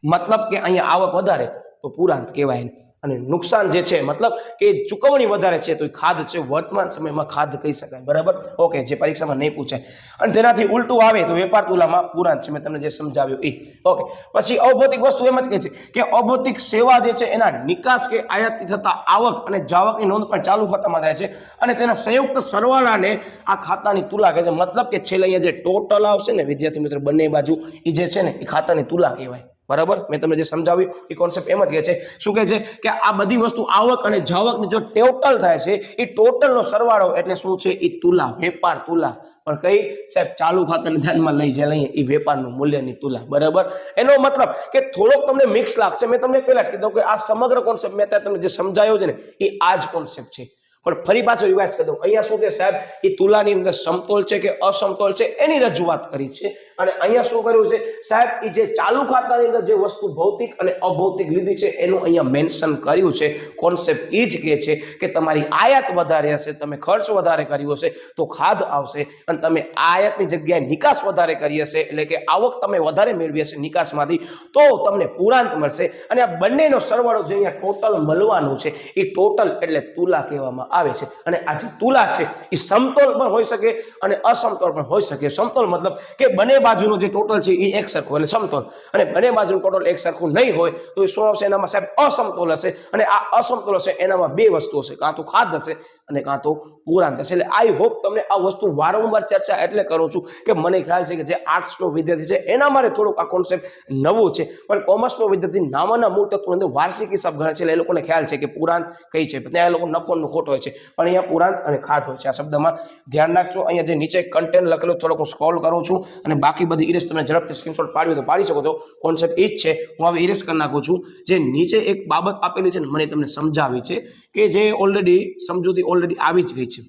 મતલબ કે અહીંયા આવક વધારે તો પુરાંત કહેવાય. અને નુકસાન જે છે મતલબ કે ચૂકવણી વધારે છે તો એ ખાધ છે. વર્તમાન સમયમાં ખાધ કહી શકાય. બરાબર? ઓકે, જે પરીક્ષામાં નહીં પૂછાય. અને તેનાથી ઉલટું આવે તો વેપાર તુલામાં પુરાંત છે. મેં તમને જે સમજાવ્યું એ. ઓકે, પછી અભૌતિક વસ્તુ એમ જ કહે છે કે અભૌતિક સેવા જે છે એના નિકાસ કે આયાતથી થતા આવક અને જાવકની નોંધ પણ ચાલુ ખાતામાં થાય છે, અને તેના સંયુક્ત સરવાળાને આ ખાતાની તુલા કહે છે. મતલબ કે છેલ્લે અહીંયા જે ટોટલ આવશે ને વિદ્યાર્થી મિત્રો બંને બાજુ એ જે છે ને એ ખાતાની તુલા કહેવાય. બરાબર? મેં તમને જે સમજાવ્યું એ કોન્સેપ્ટ એમ જ કહે છે. શું કહે છે કે આ બધી વસ્તુ આવક અને જાવકની જો ટોટલ થાય છે એ ટોટલનો સરવાળો એટલે શું છે? એ તુલા, વેપાર તુલા. પણ કઈ સાહેબ? ચાલુ ખાતાને ધ્યાનમાં લઈ જે લઈએ એ વેપારનું મૂલ્યની તુલા. બરાબર? એનો મતલબ કે થોડોક તમને મિક્સ લાગશે. મેં તમને પહેલા જ કીધું કે આ સમગ્ર કોન્સેપ્ટ મેં અત્યારે તમને જે સમજાયો છે ને એ આ જ કોન્સેપ્ટ છે. પણ ફરી પાછો રિવાઇઝ કરી દઉં. અહીંયા શું કે સાહેબ? એ તુલાની અંદર સમતોલ છે કે અસમતોલ છે એની રજૂઆત કરી છે. અને અહીંયા શું કર્યું છે સાહેબ? એ જે ચાલુ ખાતાની અંદર જે વસ્તુ ભૌતિક અને અભૌતિક લીધી છે એનું અહીંયા મેન્શન કર્યું છે. કોન્સેપ્ટ એ જ કહે છે કે તમારી આયાત વધારે હશે, તમે ખર્ચ વધારે કર્યો હશે તો ખાધ આવશે, અને તમે આયાતની જગ્યાએ નિકાસ વધારે કરી હશે એટલે કે આવક તમે વધારે મેળવી હશે નિકાસમાંથી તો તમને પુરાંત મળશે. અને આ બંનેનો સરવાળો જે અહીંયા ટોટલ મળવાનું છે એ ટોટલ એટલે તુલા કહેવામાં આવે છે. અને આ જે તુલા છે એ સમતોલ પણ હોઈ શકે અને અસમતોલ પણ હોઈ શકે. સમતોલ મતલબ કે બંને બાજુનો જે ટોટલ છે એ એક સરખું એટલે સમતોલ, અને બંને બાજુનું ટોટલ એક સરખું નહીં હોય તો એ શું આવશે? એનામાં સાહેબ અસમતોલ હશે. અને આ અસમતોલ હશે એનામાં બે વસ્તુ હશે, કાં તો ખાધ હશે અને કાં તો પુરાંત હશે. એટલે આઈ હોપ તમને આ વસ્તુ વારંવાર ચર્ચા એટલે કરું છું કે મને ખ્યાલ છે કે જે આર્ટ્સનો વિદ્યાર્થી છે એના માટે થોડુંક આ કોન્સેપ્ટ નવું છે, પણ કોમર્સનો વિદ્યાર્થી નાના મોટા તત્વો અંદર વાર્ષિક હિસાબ ગણે છે એટલે એ લોકોને ખ્યાલ છે કે પુરાંત કઈ છે. ત્યાં એ લોકો નફો ખોટો હોય છે, પણ અહીંયા પુરાંત અને ખાધ હોય છે. આ શબ્દમાં ધ્યાન રાખજો. અહીંયા જે નીચે કન્ટેન્ટ લખેલું થોડોક હું સ્ક્રોલ કરું છું, અને બાકી બધી ઇરેઝ તમે ઝડપથી સ્ક્રીનશોટ પાડ્યો તો પાડી શકો છો. કોન્સેપ્ટ એ જ છે. હું હવે ઇરેઝ કરી નાખું છું. જે નીચે એક બાબત આપેલી છે ને મને તમને સમજાવી છે કે જે ઓલરેડી સમજૂતી ઓલરેડી આવી જ ગઈ છે.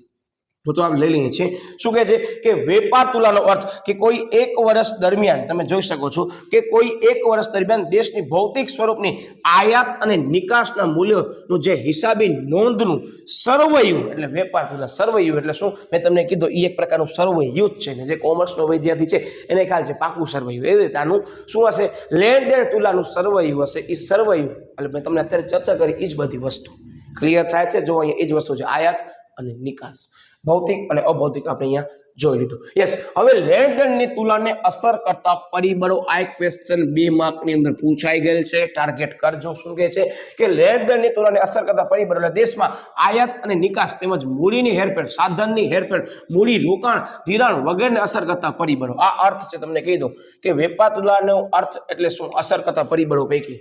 તો આપ લઈ લઈએ છીએ. શું કહે છે કે વેપાર તુલાનો અર્થ કે કોઈ એક વર્ષ દરમિયાન તમે જોઈ શકો છો કે કોઈ એક વર્ષ દરમિયાન દેશની ભૌતિક સ્વરૂપની આયાત અને નિકાસના મૂલ્યોનું જે હિસાબી નોંધનું સરવૈયું એટલે વેપાર તુલા. સરવૈયું એટલે શું? મેં તમને કીધું એ એક પ્રકારનું સરવૈયું જ છે ને. જે કોમર્સનો વિદ્યાર્થી છે એને ખ્યાલ છે પાકું સરવૈયું. એવી રીતે આનું શું હશે? લેણ દેણ તુલાનું સરવૈયું હશે. એ સરવૈયું એટલે મેં તમને અત્યારે ચર્ચા કરી એ જ બધી વસ્તુ ક્લિયર થાય છે. જો અહીંયા એ જ વસ્તુ છે. આયાત અને નિકાસ, ભૌતિક અને અભૌતિક આપણે અહીંયા જોઈ લીધું. યસ, હવે લેણ દેણની તુલનાને અસર કરતા પરિબળો આ એક ક્વેશ્ચન 2 માર્કની અંદર પૂછાઈ ગયેલ છે. ટાર્ગેટ કરજો. શું કહે છે કે લેણ દેણની તુલનાને અસર કરતા પરિબળો એટલે દેશમાં આયાત અને નિકાસ તેમજ મૂડીની હેરફેર, સાધનની હેરફેર, મૂડી રોકાણ, ધિરાણ વગેરેને અસર કરતા પરિબળો. આ અર્થ છે. તમને કહી દઉં કે વેપાર તુલનાનો અર્થ એટલે શું? અસર કરતા પરિબળો પૈકી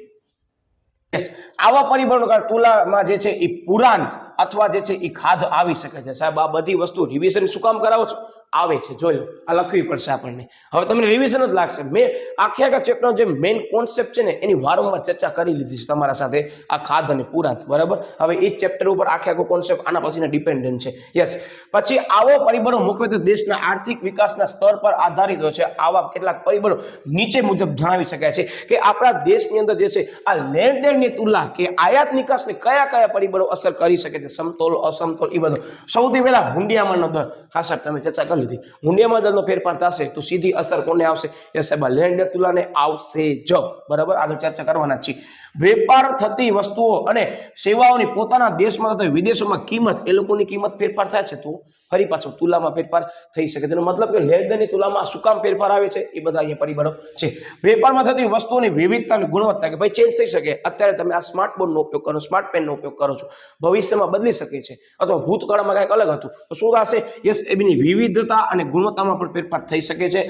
આવા પરિબળો તુલામાં જે છે એ પુરાંત અથવા જે છે એ ખાધ આવી શકે છે. સાહેબ આ બધી વસ્તુ રિવિઝન શું કામ કરાવો છો? આવે છે, જોઈ લો. આ લખવી પડશે આપણને. હવે તમને રિવિઝન જ લાગશે. મેં આખા ચેપ્ટરનો જે મેઇન કોન્સેપ્ટ છે ને એની વારંવાર ચર્ચા કરી લીધી છે તમારા સાથે, આ ખાધ અને પુરાંત. બરાબર, હવે એ ચેપ્ટર ઉપર આખો કોન્સેપ્ટ આના પછીના ડિપેન્ડન્ટ છે. યસ, પછી આવો પરિબળો મુખ્યત્વે દેશના આર્થિક વિકાસના સ્તર પર આધારિત હોય છે. આવા કેટલાક પરિબળો નીચે મુજબ જણાવી શકાય છે કે આપણા દેશની અંદર જે છે આ લેણ દેણની તુલના કે આયાત નિકાસને કયા કયા પરિબળો અસર કરી શકે છે, સમતોલ, અસમતોલ, એ બધું. સૌથી પહેલા હુંડિયામણનો દર. હા સાહેબ, તમે ચર્ચા કરી લીધી. હુંડિયામણ દરનો ફેરફાર થશે તો સીધી અસર કોને આવશે? યસ સાહેબ, લેણ દેણ તુલનાને આવશે જ. બરાબર, આગળ ચર્ચા કરવાના છીએ. વેપાર થતી વસ્તુઓ અને સેવાઓની પોતાના દેશમાં તથા વિદેશોમાં કિંમત, એ લોકોની કિંમત ફેરફાર થાય છે તો ફરી પાછો તુલામાં ફેરફાર થઈ શકે. તેનો મતલબ કે લેણ દેણની તુલામાં શું કામ ફેરફાર આવે છે? એ બધા અહીંયા પરિબળો છે. વેપારમાં થતી વસ્તુઓની વિવિધતા અને ગુણવત્તા, કે ભાઈ ચેન્જ થઈ શકે. અત્યારે તમે આ સ્માર્ટ બોર્ડનો ઉપયોગ કરો, સ્માર્ટ પેનનો ઉપયોગ કરો છો, ભવિષ્યમાં બદલી શકે છે, અથવા ભૂતકાળમાં કંઈક અલગ હતું તો શું થશે? યસ, એની વિવિધતા અને ગુણવત્તામાં પણ ફેરફાર થઈ શકે છે.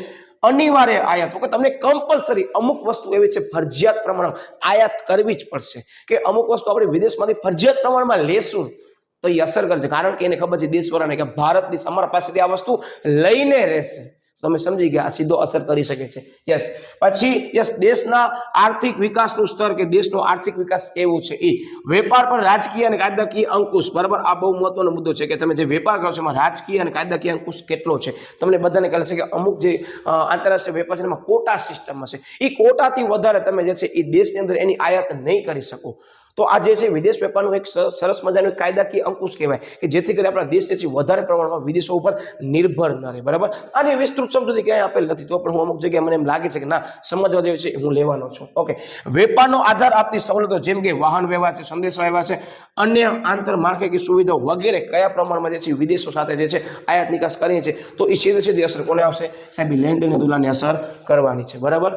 અનિવાર્ય આયાત, કે તમને કમ્પલસરી અમુક વસ્તુ એવી છે ફરજિયાત પ્રમાણમાં આયાત કરવી જ પડશે, કે અમુક વસ્તુ આપણે વિદેશમાંથી ફરજિયાત પ્રમાણમાં લેશું તો એ અસર કરશે. કારણ કે એને ખબર છે દેશવાળાને કે ભારતની અમારા પાસેથી આ વસ્તુ લઈને રહેશે. તમે સમજી ગયા, આ સીધો અસર કરી શકે છે. યસ, પછી યસ, દેશના આર્થિક વિકાસનું સ્તર, કે દેશનો આર્થિક વિકાસ કેવો છે એ. વેપાર પર રાજકીય અને કાયદાકીય અંકુશ. બરાબર, આ બહુ મહત્વનો મુદ્દો છે કે તમે જે વેપાર કરો છો એમાં રાજકીય અને કાયદાકીય અંકુશ કેટલો છે. તમને બધાને કહે છે કે અમુક જે આંતરરાષ્ટ્રીય વેપાર છે એમાં કોટા સિસ્ટમમાં છે. એ કોટાથી વધારે તમે જે છે એ દેશની અંદર એની આયાત નહીં કરી શકો. તો આ જે છે વિદેશ વેપારનું એક સરસ મજાનું કાયદાકીય અંકુશ કહેવાય, કે જેથી કરી આપણા દેશ છે વધારે પ્રમાણમાં વિદેશો ઉપર નિર્ભર ન રહે. બરાબર, આની વિસ્તૃત સમજૂતી ક્યાંય આપેલ નથી, તો પણ હું અમુક જગ્યાએ મને એમ લાગે છે કે ના, સમજવા જેવી છે, હું લેવાનો છું. ઓકે, વેપારનો આધાર આપતી સવલતો જેમ કે વાહન વ્યવહાર છે, સંદેશા વ્યવહાર છે, અન્ય આંતરમાળખાકીય સુવિધાઓ વગેરે કયા પ્રમાણમાં જે છે વિદેશો સાથે જે છે આયાત નિકાસ કરીએ છીએ તો એ સીધી અસર કોને આવશે? સાહેબ, લેણ દેણની તુલનાને અસર કરવાની છે. બરાબર,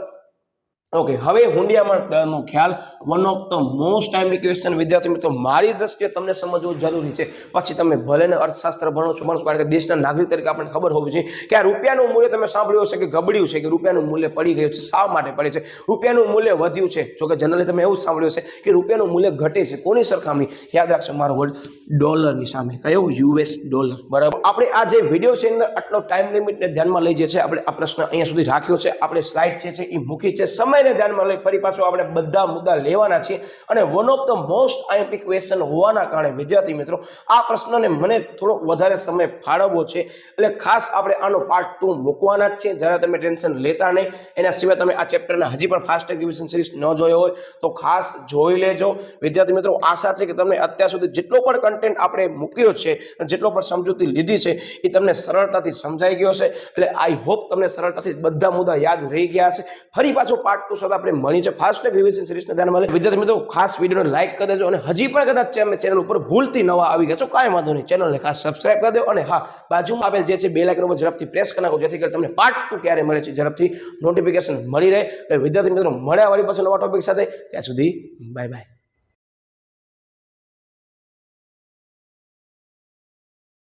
ઓકે, હવે હુંડિયામણનો ખ્યાલ one of the most timely question. વિદ્યાર્થી મિત્રો, મારી દ્રષ્ટિએ તમને સમજવું જરૂરી છે. પછી તમે ભલે ને અર્થશાસ્ત્ર ભણો છો, કારણ કે દેશના નાગરિક તરીકે આપણે ખબર હોવી જોઈએ કે આ રૂપિયાનું મૂલ્ય તમે સાંભળ્યું હશે કે ગબડ્યું છે, કે રૂપિયાનું મૂલ્ય પડી ગયું છે. શા માટે પડે છે? રૂપિયાનું મૂલ્ય વધ્યું છે. જો કે જનરલી તમે એવું સાંભળ્યું છે કે રૂપિયાનું મૂલ્ય ઘટે છે. કોની સરખામણી? યાદ રાખશો મારો વર્ડ, ડોલરની સામે. કયો? US dollar. બરાબર, આપણે આ જે વિડીયો છે અંદર આટલો ટાઈમ લિમિટને ધ્યાનમાં લઈ જે છે આપણે આ પ્રશ્ન અહીંયા સુધી રાખ્યો છે. આપણે સ્લાઇડ છે એ મૂકી છે. સમયને ધ્યાનમાં લઈ ફરી પાછો આપણે બધા મુદ્દા લેવાના છીએ. અને one of the most IMP question હોવાના કારણે વિદ્યાર્થી મિત્રો આ પ્રશ્નને મને થોડોક વધારે સમય ફાળવવો છે, એટલે ખાસ આપણે આનો પાર્ટ 2 મૂકવાના જ છે. જ્યારે તમે ટેન્શન લેતા નહીં. એના સિવાય તમે આ ચેપ્ટરના હજી પણ ફાસ્ટ ટ્રેક રિવિઝન સિરીઝ ન જોયો હોય તો ખાસ જોઈ લેજો. વિદ્યાર્થી મિત્રો, આશા છે કે તમને અત્યાર સુધી જેટલો પણ કન્ટેન્ટ આપણે મૂક્યો છે, જેટલો પણ સમજૂતી લીધી છે એ તમને સરળતાથી સમજાઈ ગયો છે. એટલે આઈ હોપ તમને સરળતાથી બધા મુદ્દા યાદ રહી ગયા હશે. ફરી પાછો પાર્ટ 2 સાથે આપણે મળી છે ફાસ્ટ ટ્રેક રિવિઝન સિરીઝને ધ્યાનમાં લઈ. વિદ્યાર્થી મિત્રો, ખાસ વિડીયોને લાઈક કરી દેજો, અને હજી પણ કદાચ ચેનલ ઉપર ભૂલથી નવા આવી ગયા છો, કાંઈ વાંધો નહીં, ચેનલને ખાસ સબસ્ક્રાઇબ કરી દો. અને હા, બાજુમાં આપેલ જે છે બેલ આઇકન ઉપર ઝડપથી પ્રેસ કરી નાખો, જેથી કરી તમને પાર્ટ 2 ક્યારે મળે છે ઝડપથી નોટિફિકેશન મળી રહે. એટલે વિદ્યાર્થી મિત્રો, મળ્યા વળી પાછો નવા ટોપિક સાથે. ત્યાં સુધી બાય બાય.